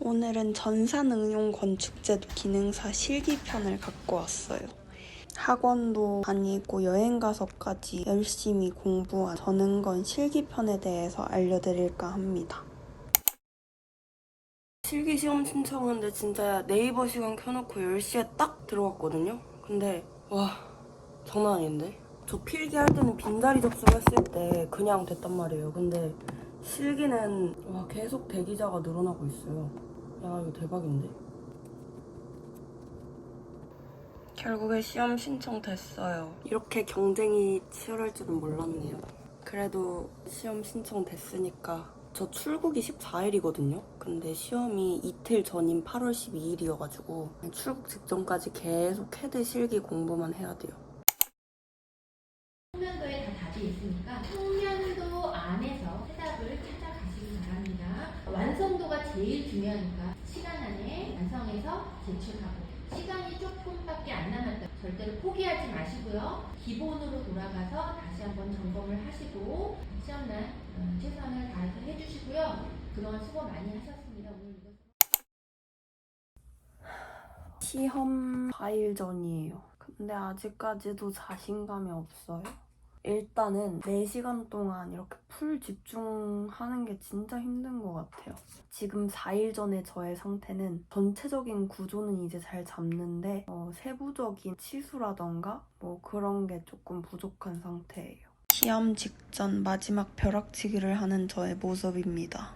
오늘은 전산응용건축제도 기능사 실기편을 갖고 왔어요. 학원도 다니고 여행 가서까지 열심히 공부한 전응건 실기편에 대해서 알려드릴까 합니다. 실기 시험 신청하는데 진짜 네이버 시간 켜놓고 10시에 딱 들어갔거든요? 근데 와, 장난 아닌데? 저 필기할 때는 빈자리 접수했을 때 그냥 됐단 말이에요. 근데 실기는 와, 계속 대기자가 늘어나고 있어요. 야, 이거 대박인데? 결국에 시험 신청됐어요. 이렇게 경쟁이 치열할 줄은 몰랐네요. 그래도 시험 신청됐으니까 저 출국이 14일이거든요? 근데 시험이 이틀 전인 8월 12일이어가지고 출국 직전까지 계속 캐드 실기 공부만 해야 돼요. 평면도에 다 답이 있으니까 평면도 안에서 해답을 찾아가시기 바랍니다. 완성도가 제일 중요하니까 시간 안에 완성해서 제출하고, 시간이 조금밖에 안 남았다 절대로 포기하지 마시고요. 기본으로 돌아가서 다시 한번 점검을 하시고 시험날 최선을 다해서 해주시고요. 그동안 수고 많이 하셨습니다. 오늘 이거 시험 4일 전이에요. 근데 아직까지도 자신감이 없어요. 일단은 4시간 동안 이렇게 풀 집중하는 게 진짜 힘든 것 같아요. 지금 4일 전의 저의 상태는 전체적인 구조는 이제 잘 잡는데 세부적인 치수라던가 뭐 그런 게 조금 부족한 상태예요. 시험 직전 마지막 벼락치기를 하는 저의 모습입니다.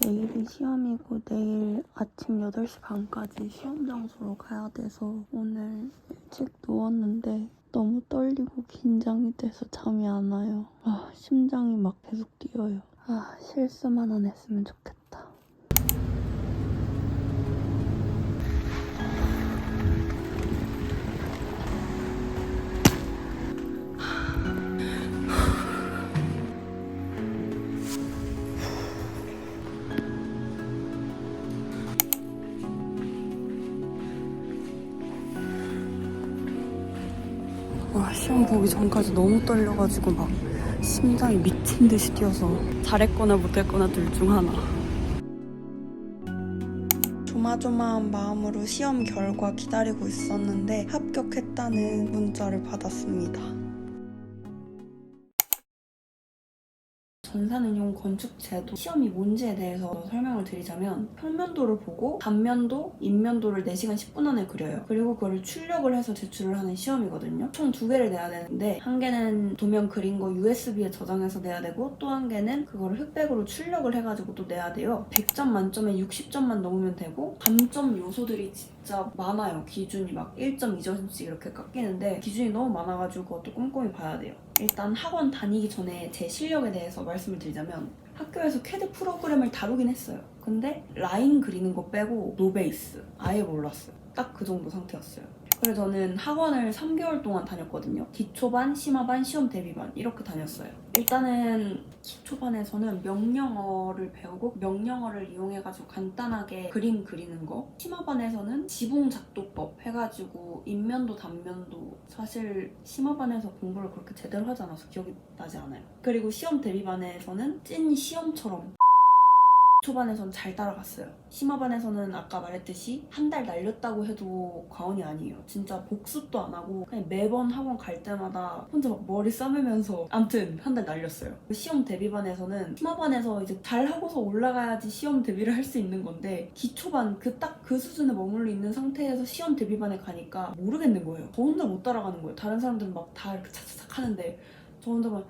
내일이 시험이고 내일 아침 8시 반까지 시험 장소로 가야 돼서 오늘 일찍 누웠는데 너무 떨리고 긴장이 돼서 잠이 안 와요. 심장이 막 계속 뛰어요. 실수만 안 했으면 좋겠다. 시험 보기 전까지 너무 떨려가지고 막 심장이 미친 듯이 뛰어서 잘했거나 못했거나 둘 중 하나. 조마조마한 마음으로 시험 결과 기다리고 있었는데 합격했다는 문자를 받았습니다. 전산응용 건축제도 시험이 뭔지에 대해서 설명을 드리자면 평면도를 보고 단면도, 인면도를 4시간 10분 안에 그려요. 그리고 그걸 출력을 해서 제출을 하는 시험이거든요. 총 2개를 내야 되는데 한 개는 도면 그린 거 USB에 저장해서 내야 되고 또 한 개는 그걸 흑백으로 출력을 해가지고 또 내야 돼요. 100점 만점에 60점만 넘으면 되고 감점 요소들이 진짜 많아요. 기준이 막 1.2점씩 이렇게 깎이는데 기준이 너무 많아가지고 그것도 꼼꼼히 봐야 돼요. 일단 학원 다니기 전에 제 실력에 대해서 말씀을 드리자면 학교에서 캐드 프로그램을 다루긴 했어요. 근데 라인 그리는 거 빼고 노베이스 아예 몰랐어요. 딱 그 정도 상태였어요. 그래서 저는 학원을 3개월 동안 다녔거든요. 기초반, 심화반, 시험 대비반 이렇게 다녔어요. 일단은 기초반에서는 명령어를 배우고 명령어를 이용해가지고 간단하게 그림 그리는 거, 심화반에서는 지붕작도법 해가지고 인면도 단면도 사실 심화반에서 공부를 그렇게 제대로 하지 않아서 기억이 나지 않아요. 그리고 시험 대비반에서는 찐 시험처럼 초반에선 잘 따라갔어요. 심화반에서는 아까 말했듯이 한 달 날렸다고 해도 과언이 아니에요. 진짜 복습도 안 하고 그냥 매번 학원 갈 때마다 혼자 막 머리 싸매면서 암튼 한 달 날렸어요. 시험 대비반에서는 심화반에서 이제 잘 하고서 올라가야지 시험 대비를 할 수 있는 건데 기초반 딱 그 수준에 머물러 있는 상태에서 시험 대비반에 가니까 모르겠는 거예요. 저 혼자 못 따라가는 거예요. 다른 사람들은 막 다 이렇게 착착착 하는데 저 혼자 막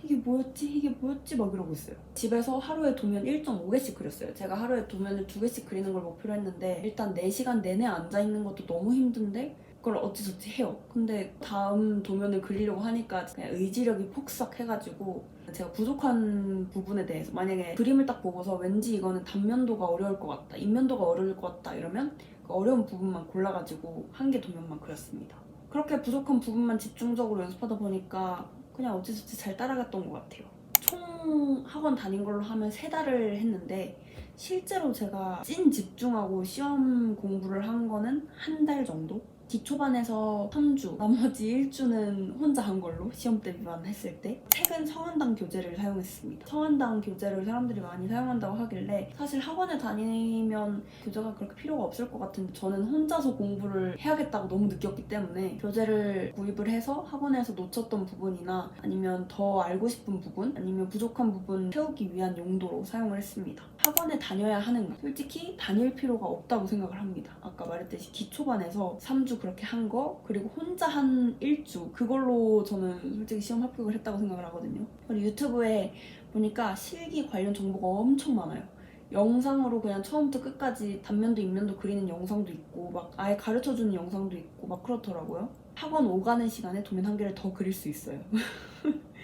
이게 뭐였지 막 이러고 있어요. 집에서 하루에 도면 1.5개씩 그렸어요. 제가 하루에 도면을 2개씩 그리는 걸 목표로 했는데 일단 4시간 내내 앉아있는 것도 너무 힘든데 그걸 어찌저찌 해요. 근데 다음 도면을 그리려고 하니까 그냥 의지력이 폭삭해가지고 제가 부족한 부분에 대해서 만약에 그림을 딱 보고서 왠지 이거는 단면도가 어려울 것 같다, 인면도가 어려울 것 같다 이러면 그 어려운 부분만 골라가지고 한 개 도면만 그렸습니다. 그렇게 부족한 부분만 집중적으로 연습하다 보니까 그냥 어찌저찌 잘 따라갔던 것 같아요. 총 학원 다닌 걸로 하면 3달을 했는데 실제로 제가 찐 집중하고 시험 공부를 한 거는 한 달 정도? 기초반에서 3주, 나머지 1주는 혼자 한 걸로 시험 대비만 했을 때 책은 성한당 교재를 사용했습니다. 성한당 교재를 사람들이 많이 사용한다고 하길래 사실 학원에 다니면 교재가 그렇게 필요가 없을 것 같은데 저는 혼자서 공부를 해야겠다고 너무 느꼈기 때문에 교재를 구입을 해서 학원에서 놓쳤던 부분이나 아니면 더 알고 싶은 부분 아니면 부족한 부분 채우기 위한 용도로 사용을 했습니다. 학원에 다녀야 하는 거 솔직히 다닐 필요가 없다고 생각을 합니다. 아까 말했듯이 기초반에서 3주 그렇게 한 거 그리고 혼자 한 1주 그걸로 저는 솔직히 시험 합격을 했다고 생각을 하거든요. 그리고 유튜브에 보니까 실기 관련 정보가 엄청 많아요. 영상으로 그냥 처음부터 끝까지 단면도 입면도 그리는 영상도 있고 막 아예 가르쳐주는 영상도 있고 막 그렇더라고요. 학원 오가는 시간에 도면 한 개를 더 그릴 수 있어요.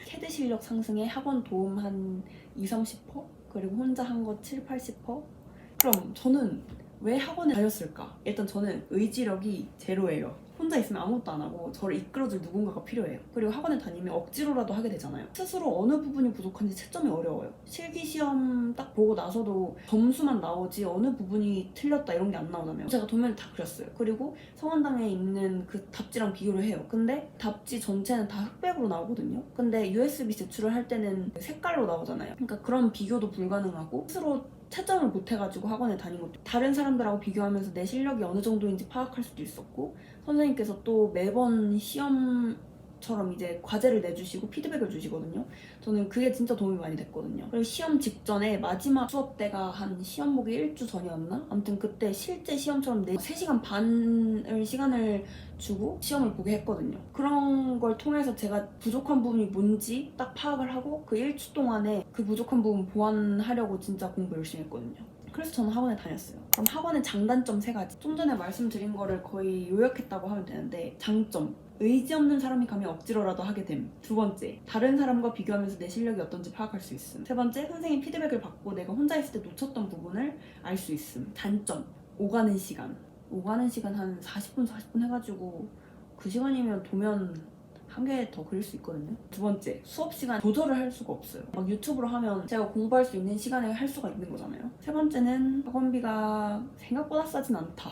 캐드 실력 상승에 학원 도움 한 20-30%? 그리고 혼자 한 거 7-80%? 그럼 저는 왜 학원에 다녔을까? 일단 저는 의지력이 제로예요. 혼자 있으면 아무것도 안 하고 저를 이끌어줄 누군가가 필요해요. 그리고 학원에 다니면 억지로라도 하게 되잖아요. 스스로 어느 부분이 부족한지 채점이 어려워요. 실기시험 딱 보고 나서도 점수만 나오지 어느 부분이 틀렸다 이런 게 안 나오잖아요. 제가 도면을 다 그렸어요. 그리고 성한당에 있는 그 답지랑 비교를 해요. 근데 답지 전체는 다 흑백으로 나오거든요. 근데 USB 제출을 할 때는 색깔로 나오잖아요. 그러니까 그런 비교도 불가능하고 스스로 채점을 못해가지고 학원에 다닌 것도 다른 사람들하고 비교하면서 내 실력이 어느 정도인지 파악할 수도 있었고 선생님께서 또 매번 시험처럼 이제 과제를 내주시고 피드백을 주시거든요. 저는 그게 진짜 도움이 많이 됐거든요. 그리고 시험 직전에 마지막 수업 때가 한 시험 보기 1주 전이었나? 아무튼 그때 실제 시험처럼 3시간 반을 시간을 주고 시험을 보게 했거든요. 그런 걸 통해서 제가 부족한 부분이 뭔지 딱 파악을 하고 그 1주 동안에 그 부족한 부분 보완하려고 진짜 공부 열심히 했거든요. 그래서 저는 학원에 다녔어요. 그럼 학원의 장단점 3가지. 좀 전에 말씀드린 거를 거의 요약했다고 하면 되는데 장점. 의지 없는 사람이 가면 억지로라도 하게 됨. 2번째, 다른 사람과 비교하면서 내 실력이 어떤지 파악할 수 있음. 3번째, 선생님 피드백을 받고 내가 혼자 있을 때 놓쳤던 부분을 알 수 있음. 단점, 오가는 시간. 오가는 시간 한 40분 해가지고 그 시간이면 도면 한 개 더 그릴 수 있거든요. 2번째, 수업 시간 조절을 할 수가 없어요. 막 유튜브로 하면 제가 공부할 수 있는 시간에 할 수가 있는 거잖아요. 3번째는 학원비가 생각보다 싸진 않다.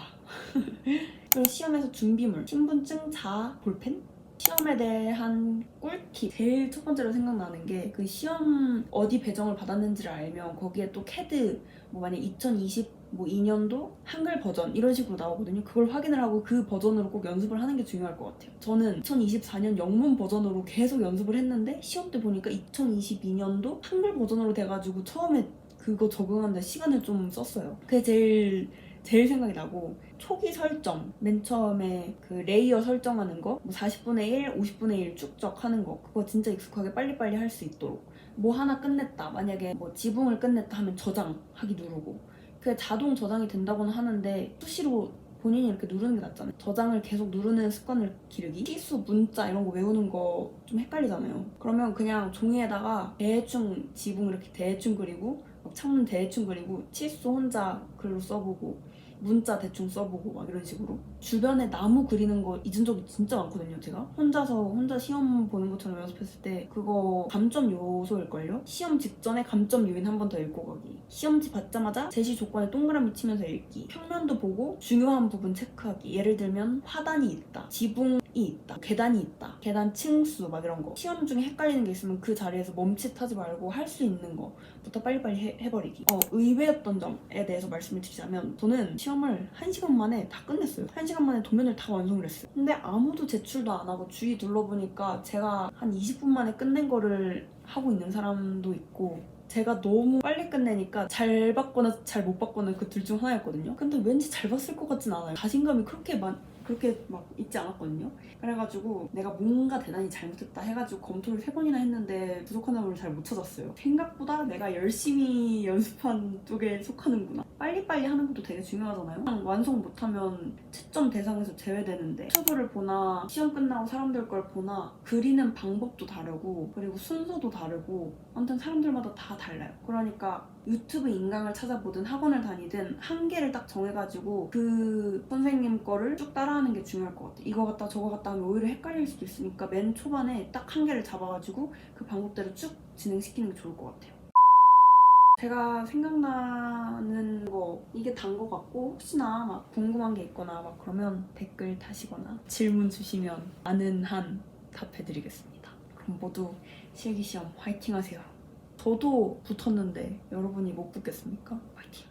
그리고 시험에서 준비물, 신분증, 자, 볼펜? 시험에 대한 꿀팁. 제일 첫 번째로 생각나는 게 그 시험 어디 배정을 받았는지를 알면 거기에 또 캐드 만약 2022년도 한글 버전 이런 식으로 나오거든요. 그걸 확인을 하고 그 버전으로 꼭 연습을 하는 게 중요할 것 같아요. 저는 2024년 영문 버전으로 계속 연습을 했는데 시험 때 보니까 2022년도 한글 버전으로 돼가지고 처음에 그거 적응하는데 시간을 좀 썼어요. 그게 제일 생각이 나고 초기 설정, 맨 처음에 그 레이어 설정하는 거 40분의 1, 50분의 1 쭉쭉 하는 거 그거 진짜 익숙하게 빨리빨리 할 수 있도록 뭐 하나 끝냈다 만약에 지붕을 끝냈다 하면 저장하기 누르고 그게 자동 저장이 된다고는 하는데 수시로 본인이 이렇게 누르는 게 낫잖아요. 저장을 계속 누르는 습관을 기르기 시수, 문자 이런 거 외우는 거 좀 헷갈리잖아요. 그러면 그냥 종이에다가 대충 지붕 이렇게 대충 그리고 창문 대충 그리고 치수 혼자 글로 써보고 문자 대충 써보고 막 이런 식으로 주변에 나무 그리는 거 잊은 적이 진짜 많거든요. 제가 혼자 시험 보는 것처럼 연습했을 때 그거 감점 요소일걸요? 시험 직전에 감점 요인 한 번 더 읽고 가기, 시험지 받자마자 제시 조건에 동그라미 치면서 읽기, 평면도 보고 중요한 부분 체크하기. 예를 들면 화단이 있다, 지붕이 있다, 계단이 있다, 계단 층수 막 이런 거 시험 중에 헷갈리는 게 있으면 그 자리에서 멈칫하지 말고 할 수 있는 거부터 빨리빨리 해버리기. 의외였던 점에 대해서 말씀을 드리자면 저는 시험을 1시간 만에 다 끝냈어요. 1시간 만에 도면을 다 완성을 했어요. 근데 아무도 제출도 안 하고 주위 둘러보니까 제가 한 20분 만에 끝낸 거를 하고 있는 사람도 있고 제가 너무 빨리 끝내니까 잘 봤거나 잘 못 봤거나 그 둘 중 하나였거든요. 근데 왠지 잘 봤을 것 같진 않아요. 자신감이 그렇게 막 있지 않았거든요. 그래가지고 내가 뭔가 대단히 잘못했다 해가지고 검토를 3번이나 했는데 부족한 점을 잘 못 찾았어요. 생각보다 내가 열심히 연습한 쪽에 속하는구나. 빨리빨리 하는 것도 되게 중요하잖아요. 그냥 완성 못하면 채점 대상에서 제외되는데 유튜브를 보나 시험 끝나고 사람들 걸 보나 그리는 방법도 다르고 그리고 순서도 다르고 아무튼 사람들마다 다 달라요. 그러니까 유튜브 인강을 찾아보든 학원을 다니든 한계를 딱 정해가지고 그 선생님 거를 쭉 따라하는 게 중요할 것 같아요. 이거 같다 저거 같다 하면 오히려 헷갈릴 수도 있으니까 맨 초반에 딱 한계를 잡아가지고 그 방법대로 쭉 진행시키는 게 좋을 것 같아요. 제가 생각나는 거 이게 단 것 같고 혹시나 막 궁금한 게 있거나 막 그러면 댓글 다시거나 질문 주시면 아는 한 답해드리겠습니다. 그럼 모두 실기시험 화이팅 하세요. 저도 붙었는데 여러분이 못 붙겠습니까? 화이팅!